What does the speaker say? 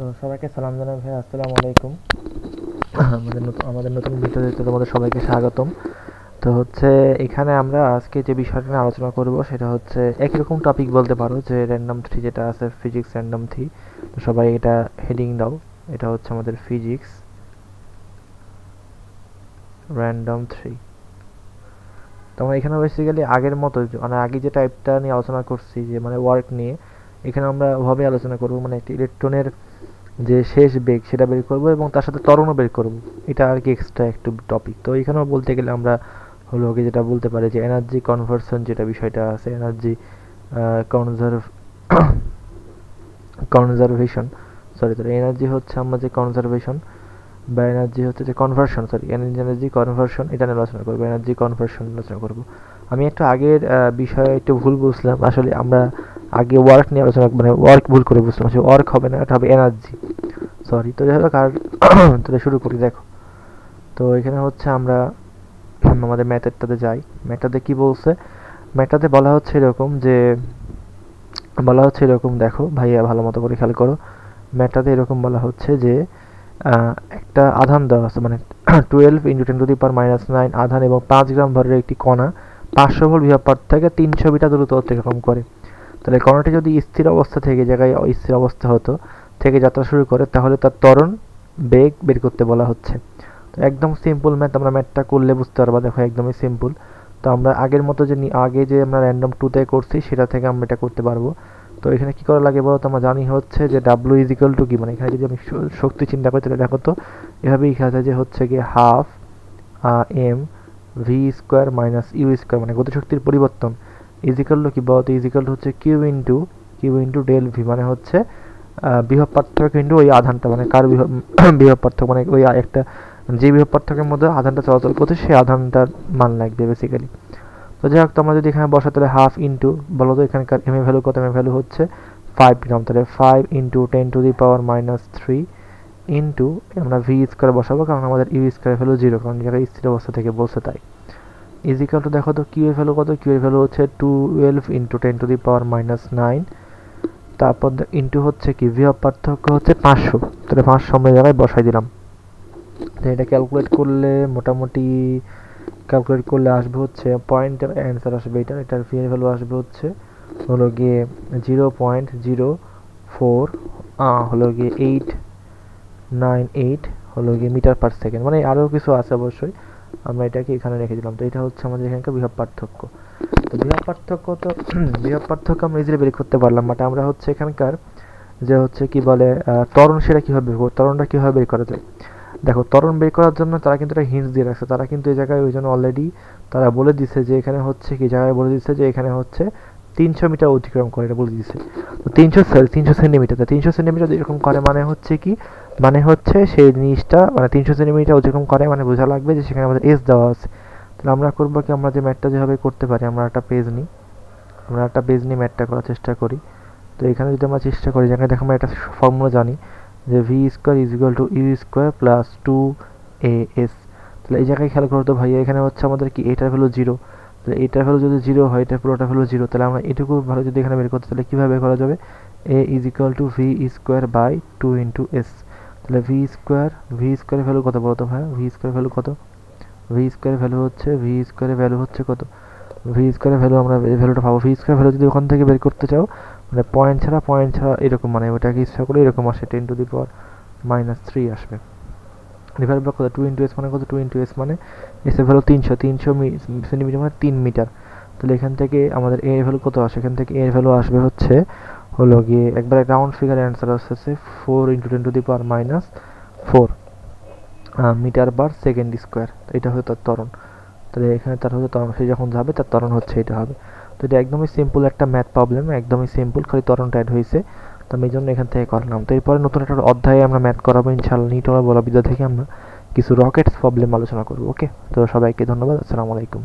তো সবাইকে সালাম জানাই ভাই, আসসালামু আলাইকুম। আমাদের নতুন ভিডিওতে তোমাদের সবাইকে স্বাগতম। তো এখানে আমরা আজকে যে বিষয়টা নিয়ে আলোচনা করব সেটা হচ্ছে একই রকম টপিক বলতে পারো, যে র্যান্ডম থ্রি যেটা আছে, ফিজিক্স র্যান্ডম থ্রি। তো সবাই এটা হেডিং দাও, এটা হচ্ছে আমাদের ফিজিক্স র্যান্ডম থ্রি। তো আমরা এখানে বেসিক্যালি আগের মতো মানে আগে যে টাইপটা নিয়ে আলোচনা করছি, যে মানে ওয়ার্ক নিয়ে, এখানে আমরা ওভাবে আলোচনা করব, মানে একটি ইলেকট্রনের যে শেষ বেগ সেটা বের করব এবং তার সাথে ত্বরণও বের করব। এটা আর কি এক্সট্রা একটু টপিক। তো এখানেও বলতে গেলে আমরা হলো কি যেটা বলতে পারি যে এনার্জি কনভার্সন যেটা বিষয়টা আছে, energy conserve conservation, sorry energy হচ্ছে আমরা যে কনজারভেশন বা এনার্জি হচ্ছে যে কনভার্সন, এনার্জি কনভার্সন এটা নিয়ে আলোচনা করবো, এনার্জি কনভার্সন আলোচনা করবো। আমি একটু আগের বিষয়ে একটু ভুল বুঝলাম, আসলে আমরা আগে ওয়ার্ক নিয়ে আলোচনা, মানে ওয়ার্ক ভুল করে বুঝলাম, আসলে ওয়ার্ক হবে না, এটা হবে এনার্জি, সরি। তো যাই হোক, আর তাহলে শুরু করি। দেখো, তো এখানে আমরা আমাদের ম্যাথডটাতে যাই। ম্যাথডে কি বলছে? ম্যাথডে বলা হচ্ছে এরকম, দেখো ভাইয়া ভালো মতো করে খেয়াল করো। ম্যাথডে এরকম বলা হচ্ছে যে একটা আধান দেওয়া আছে, মানে 12 × 10⁻⁹ আধান এবং 5 গ্রাম ভরের একটি কণা 500 ভোল্ট বিভব পাত থেকে 300 মিটার দূরত্ব অতিক্রম করে। তাহলে কণাটি যদি স্থির অবস্থা থেকে জায়গায় অস্থির অবস্থা হতো থেকে যাত্রা শুরু করে, তাহলে তার ত্বরণ বেগ বের করতে বলা হচ্ছে। তো একদম সিম্পল ম্যাথ, আমরা ম্যাথটা করলে বুঝতে পারবা। দেখো একদমই সিম্পল। তো আমরা আগের মতো যে আগে যে আমরা র্যান্ডম টুতে করছি সেটা থেকে আমরা এটা করতে পারবো। তো এখানে কি করা লাগে বলো তো? আমরা জানি যে ডাব্লু ইজ ইকুয়াল টু কি, মানে এখানে যদি আমি শক্তি চিন্তা করি তাহলে দেখো তো এভাবেই লেখা যায় যে গিয়ে half m v square minus u square, মানে গতিশক্তির পরিবর্তন ইজ ইকুয়াল টু কি বলো তো? ইজ ইকুয়াল টু হচ্ছে কিউ ইন্টু ডেল ভি, মানে বিভব পার্থক্য কিন্তু ওই আধানটা, মানে কার বিভব পার্থক্য, মানে ওই একটা যে বিভব পার্থক্যের মধ্যে আধানটা চলাচল করছে সেই আধানটার মান লাগবে বেসিক্যালি। তো যাই হোক, তোমরা যদি এখানে বসা তাহলে হাফ ইন্টু, বলো তো এখানকার এম এর ভ্যালু কত? এম এর ভ্যালু হচ্ছে 5 গ্রাম, তাহলে 5 × 10⁻³ ইন্টু আমরা ভি স্কোয়ার বসাবো, কারণ আমাদের ইউ স্কোয়ার ভ্যালু 0, কারণ জায়গায় স্থির অবস্থা থেকে বলছে তাই। ইজ ইকুয়াল টু, দেখো তো কিউ এর ভ্যালু কত? কিউ এর ভ্যালু হচ্ছে 12 × 10⁻⁹, তারপর ইন্টু হচ্ছে কি ভি অফ পার্থক্য হচ্ছে 500, তাহলে 500 আমরা জায়গায় বসাই দিলাম। তো এটা ক্যালকুলেট করলে আসবে হচ্ছে পয়েন্টের অ্যান্সার আসবে, এটার ভি এর ভ্যালু আসবে হচ্ছে গিয়ে 0.04 898 গিয়ে মিটার পার সেকেন্ড, মানে আরও কিছু আছে অবশ্যই, আমরা এটাকে এখানে রেখে দিলাম। তো এটা হচ্ছে আমাদের এখানকার বিভব পার্থক্য। তো বিভব পার্থক্য আমরা ইজিলি বের করতে পারলাম, বাট আমরা এখানকার যে কি বলে ত্বরণ, সেটা ত্বরণটা কীভাবে বের করা যায়? দেখো, ত্বরণ বের করার জন্য তারা কিন্তু একটা হিন্টস দিয়ে রাখছে, তারা কিন্তু এই জায়গায় ওই জন্য অলরেডি তারা বলে দিচ্ছে যে এখানে কি জায়গায় বলে দিচ্ছে যে এখানে 300 মিটার অতিক্রম করে, এটা বলে দিচ্ছে। তো 300 সেন্টিমিটার, 300 সেন্টিমিটার এরকম করে, মানে কি, মানে সেই জিনিসটা মানে 300 সেন্টিমিটার অতিক্রম করে, মানে বোঝা লাগবে যে সেখানে আমাদের এস দেওয়া আছে। তাহলে আমরা করবো কি, আমরা যে ম্যাথটা যেভাবে করতে পারি, আমরা একটা পেজ নিয়ে ম্যাথটা করার চেষ্টা করি। তো এখানে যদি আমরা চেষ্টা করি, যেখানে দেখো আমরা একটা ফর্মুলা জানি যে v square is equal to u square plus 2 AS। তাহলে এই জায়গায় খেয়াল করো তো ভাইয়া, এখানে আমাদের কি এটার ভ্যালু 0, তাহলে এটার ভ্যালু যদি 0 হয়, এটার পুরোটা ভ্যালু 0, তাহলে আমরা এটুকু ভালো যদি এখানে বের করতে, তাহলে কীভাবে বের করা যাবে? A is equal to V square by 2 × S। তাহলে ভি স্কোয়ার ভ্যালু কত বলো তো ভাইয়া? ভি স্কোয়ার ভ্যালু কত? ভি স্কোয়ার ভ্যালু হচ্ছে কত? ভি স্কোয়ারের ভ্যালু আমরা এই ভ্যালুটা পাবো। ভি স্কোয়ার ভ্যালু যদি ওখান থেকে বের করতে চাও, মানে পয়েন্ট ছাড়া এরকম, মানে ওটাকে ইচ্ছা করে এরকম আসে, 10⁻³ আসবে। ডিভাইড বাই কত? 2 × S মানে কত? 2 × S মানে এস এর ভ্যালু 300 সেন্টিমিটার, মানে 3 মিটার। তাহলে এখান থেকে আমাদের এ এর ভ্যালু কত আসে? এখান থেকে এ এর ভ্যালু আসবে গিয়ে একবারে রাউন্ড ফিগার অ্যান্সার আসছে 4 × 10⁻⁴ মিটার পার সেকেন্ড স্কোয়ার। এটা হচ্ছে তার ত্বরণ। তাহলে এখানে তার ত্বরণ, সে যখন যাবে তার ত্বরণ এটা হবে। তো এটা একদমই সিম্পল একটা ম্যাথ প্রবলেম, একদমই সিম্পল, খালি ত্বরণটা অ্যাড হয়েছে। তো আমি এই জন্য এখান থেকে করলাম। তো এরপরে নতুন একটা অধ্যায়ে আমরা ম্যাথ করাবো ইনশাআল্লাহ। নিউটনের বলবিদ্যা থেকে আমরা কিছু রকেটস প্রবলেম আলোচনা করবো। ওকে, তো সবাইকে ধন্যবাদ। আসসালামু আলাইকুম।